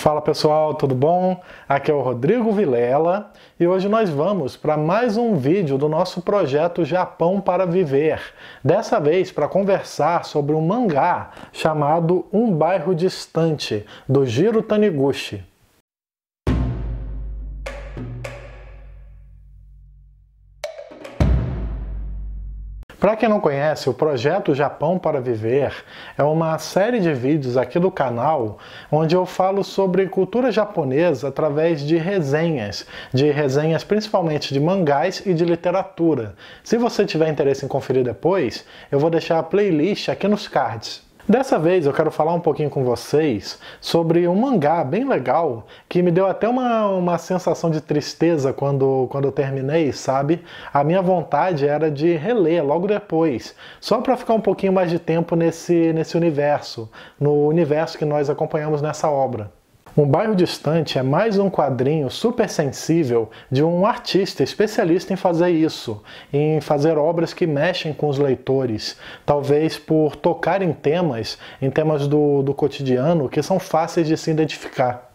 Fala pessoal, tudo bom? Aqui é o Rodrigo Vilela e hoje nós vamos para mais um vídeo do nosso projeto Japão para Viver. Dessa vez para conversar sobre um mangá chamado Um Bairro Distante, do Jiro Taniguchi. Para quem não conhece, o projeto Japão para Viver é uma série de vídeos aqui do canal onde eu falo sobre cultura japonesa através de resenhas principalmente de mangás e de literatura. Se você tiver interesse em conferir depois, eu vou deixar a playlist aqui nos cards. Dessa vez eu quero falar um pouquinho com vocês sobre um mangá bem legal que me deu até uma sensação de tristeza quando eu terminei, sabe? A minha vontade era de reler logo depois, só para ficar um pouquinho mais de tempo nesse universo, no universo que nós acompanhamos nessa obra. Um Bairro Distante é mais um quadrinho super sensível de um artista especialista em fazer isso, em fazer obras que mexem com os leitores, talvez por tocar em temas do cotidiano que são fáceis de se identificar.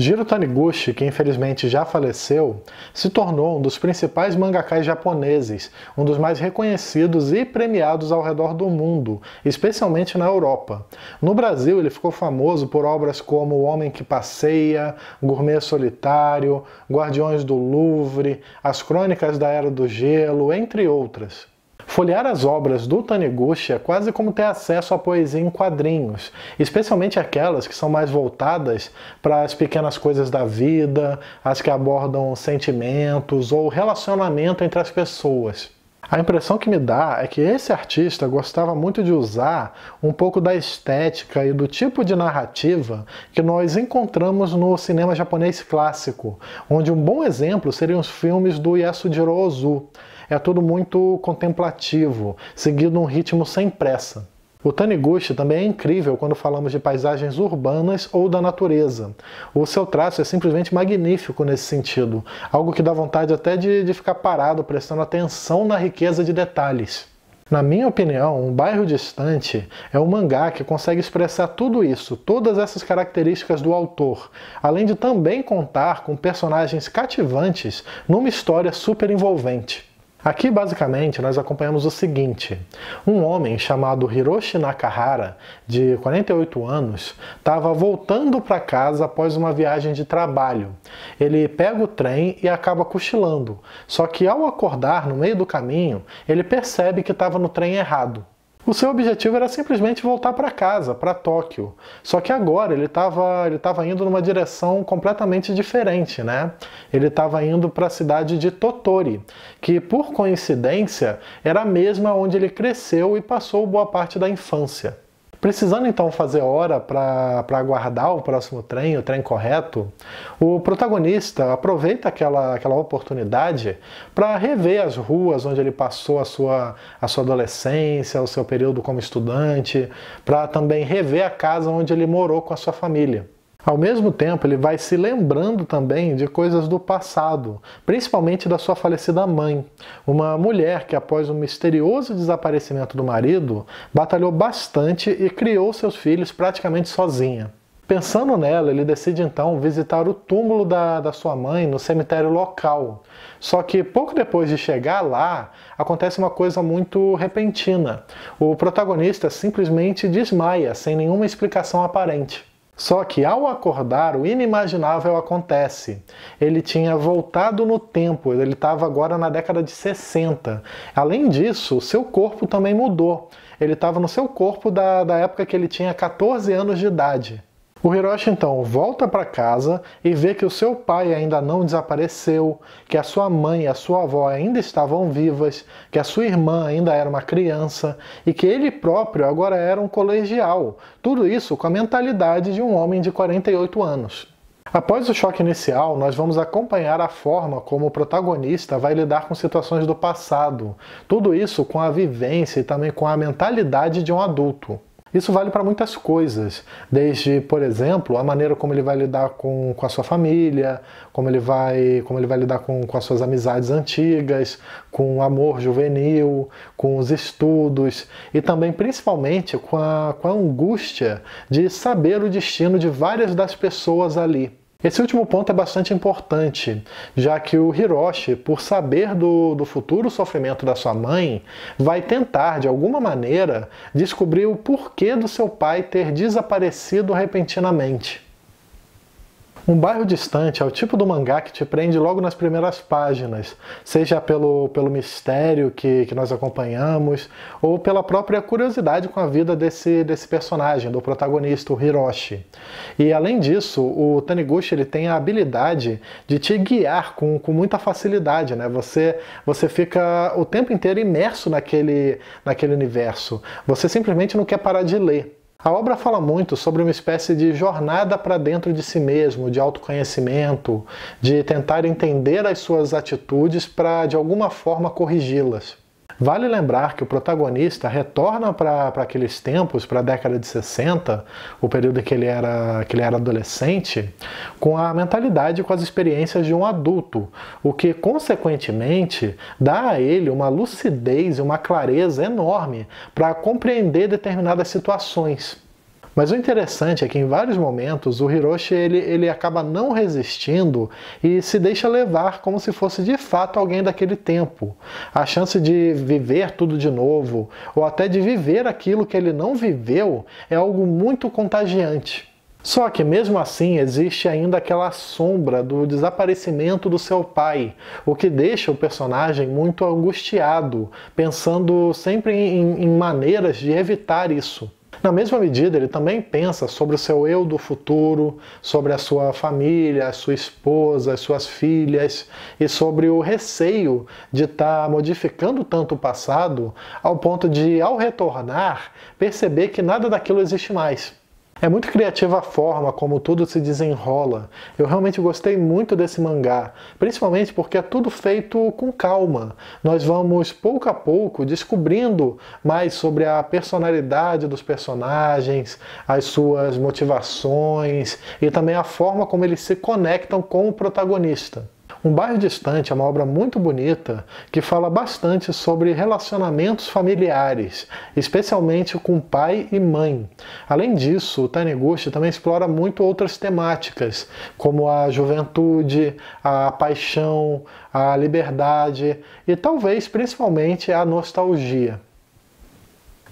Jiro Taniguchi, que infelizmente já faleceu, se tornou um dos principais mangakás japoneses, um dos mais reconhecidos e premiados ao redor do mundo, especialmente na Europa. No Brasil, ele ficou famoso por obras como O Homem que Passeia, Gourmet Solitário, Guardiões do Louvre, As Crônicas da Era do Gelo, entre outras. Folhear as obras do Taniguchi é quase como ter acesso à poesia em quadrinhos, especialmente aquelas que são mais voltadas para as pequenas coisas da vida, as que abordam sentimentos ou relacionamento entre as pessoas. A impressão que me dá é que esse artista gostava muito de usar um pouco da estética e do tipo de narrativa que nós encontramos no cinema japonês clássico, onde um bom exemplo seriam os filmes do Yasujiro Ozu. É tudo muito contemplativo, seguindo um ritmo sem pressa. O Taniguchi também é incrível quando falamos de paisagens urbanas ou da natureza. O seu traço é simplesmente magnífico nesse sentido, algo que dá vontade até de ficar parado prestando atenção na riqueza de detalhes. Na minha opinião, Um Bairro Distante é um mangá que consegue expressar tudo isso, todas essas características do autor, além de também contar com personagens cativantes numa história super envolvente. Aqui, basicamente, nós acompanhamos o seguinte: um homem chamado Hiroshi Nakahara, de 48 anos, estava voltando para casa após uma viagem de trabalho. Ele pega o trem e acaba cochilando, só que ao acordar no meio do caminho, ele percebe que estava no trem errado. O seu objetivo era simplesmente voltar para casa, para Tóquio. Só que agora ele estava indo numa direção completamente diferente, né? Ele estava indo para a cidade de Tottori, que por coincidência era a mesma onde ele cresceu e passou boa parte da infância. Precisando então fazer hora para aguardar o próximo trem, o trem correto, o protagonista aproveita aquela oportunidade para rever as ruas onde ele passou a sua adolescência, o seu período como estudante, para também rever a casa onde ele morou com a sua família. Ao mesmo tempo, ele vai se lembrando também de coisas do passado, principalmente da sua falecida mãe, uma mulher que, após o misterioso desaparecimento do marido, batalhou bastante e criou seus filhos praticamente sozinha. Pensando nela, ele decide então visitar o túmulo da sua mãe no cemitério local. Só que pouco depois de chegar lá, acontece uma coisa muito repentina. O protagonista simplesmente desmaia, sem nenhuma explicação aparente. Só que ao acordar, o inimaginável acontece. Ele tinha voltado no tempo, ele estava agora na década de 60. Além disso, o seu corpo também mudou. Ele estava no seu corpo da época que ele tinha 14 anos de idade. O Hiroshi então volta para casa e vê que o seu pai ainda não desapareceu, que a sua mãe e a sua avó ainda estavam vivas, que a sua irmã ainda era uma criança e que ele próprio agora era um colegial. Tudo isso com a mentalidade de um homem de 48 anos. Após o choque inicial, nós vamos acompanhar a forma como o protagonista vai lidar com situações do passado. Tudo isso com a vivência e também com a mentalidade de um adulto. Isso vale para muitas coisas, desde, por exemplo, a maneira como ele vai lidar com a sua família, como ele vai lidar com as suas amizades antigas, com o amor juvenil, com os estudos e também, principalmente, com a angústia de saber o destino de várias das pessoas ali. Esse último ponto é bastante importante, já que o Hiroshi, por saber do futuro sofrimento da sua mãe, vai tentar, de alguma maneira, descobrir o porquê do seu pai ter desaparecido repentinamente. Um bairro distante é o tipo do mangá que te prende logo nas primeiras páginas, seja pelo mistério que nós acompanhamos, ou pela própria curiosidade com a vida desse personagem, do protagonista, o Hiroshi. E além disso, o Taniguchi ele tem a habilidade de te guiar com muita facilidade, né? Você fica o tempo inteiro imerso naquele universo. Você simplesmente não quer parar de ler. A obra fala muito sobre uma espécie de jornada para dentro de si mesmo, de autoconhecimento, de tentar entender as suas atitudes para, de alguma forma, corrigi-las. Vale lembrar que o protagonista retorna para aqueles tempos, para a década de 60, o período em que ele era adolescente, com a mentalidade e com as experiências de um adulto, o que, consequentemente, dá a ele uma lucidez e uma clareza enorme para compreender determinadas situações. Mas o interessante é que em vários momentos o Hiroshi ele acaba não resistindo e se deixa levar como se fosse de fato alguém daquele tempo. A chance de viver tudo de novo, ou até de viver aquilo que ele não viveu, é algo muito contagiante. Só que mesmo assim existe ainda aquela sombra do desaparecimento do seu pai, o que deixa o personagem muito angustiado, pensando sempre em maneiras de evitar isso. Na mesma medida, ele também pensa sobre o seu eu do futuro, sobre a sua família, a sua esposa, as suas filhas, e sobre o receio de estar modificando tanto o passado ao ponto de, ao retornar, perceber que nada daquilo existe mais. É muito criativa a forma como tudo se desenrola. Eu realmente gostei muito desse mangá, principalmente porque é tudo feito com calma. Nós vamos, pouco a pouco, descobrindo mais sobre a personalidade dos personagens, as suas motivações e também a forma como eles se conectam com o protagonista. Um Bairro Distante é uma obra muito bonita que fala bastante sobre relacionamentos familiares, especialmente com pai e mãe. Além disso, o Taniguchi também explora muito outras temáticas, como a juventude, a paixão, a liberdade e talvez principalmente a nostalgia.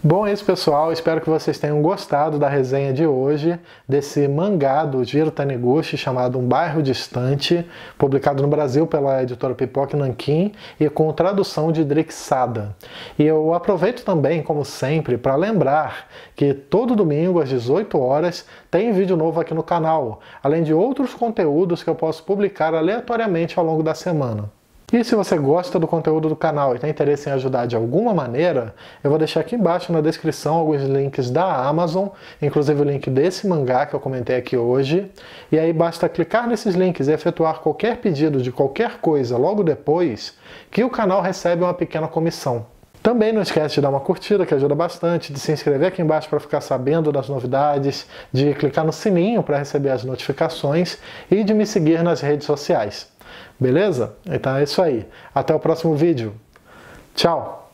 Bom, é isso, pessoal. Espero que vocês tenham gostado da resenha de hoje, desse mangá do Jiro Taniguchi chamado Um Bairro Distante, publicado no Brasil pela editora Pipoca Nankin e com tradução de Drix Sada. E eu aproveito também, como sempre, para lembrar que todo domingo às 18 horas tem vídeo novo aqui no canal, além de outros conteúdos que eu posso publicar aleatoriamente ao longo da semana. E se você gosta do conteúdo do canal e tem interesse em ajudar de alguma maneira, eu vou deixar aqui embaixo na descrição alguns links da Amazon, inclusive o link desse mangá que eu comentei aqui hoje, e aí basta clicar nesses links e efetuar qualquer pedido de qualquer coisa logo depois, que o canal recebe uma pequena comissão. Também não esquece de dar uma curtida, que ajuda bastante, de se inscrever aqui embaixo para ficar sabendo das novidades, de clicar no sininho para receber as notificações e de me seguir nas redes sociais. Beleza? Então é isso aí. Até o próximo vídeo. Tchau!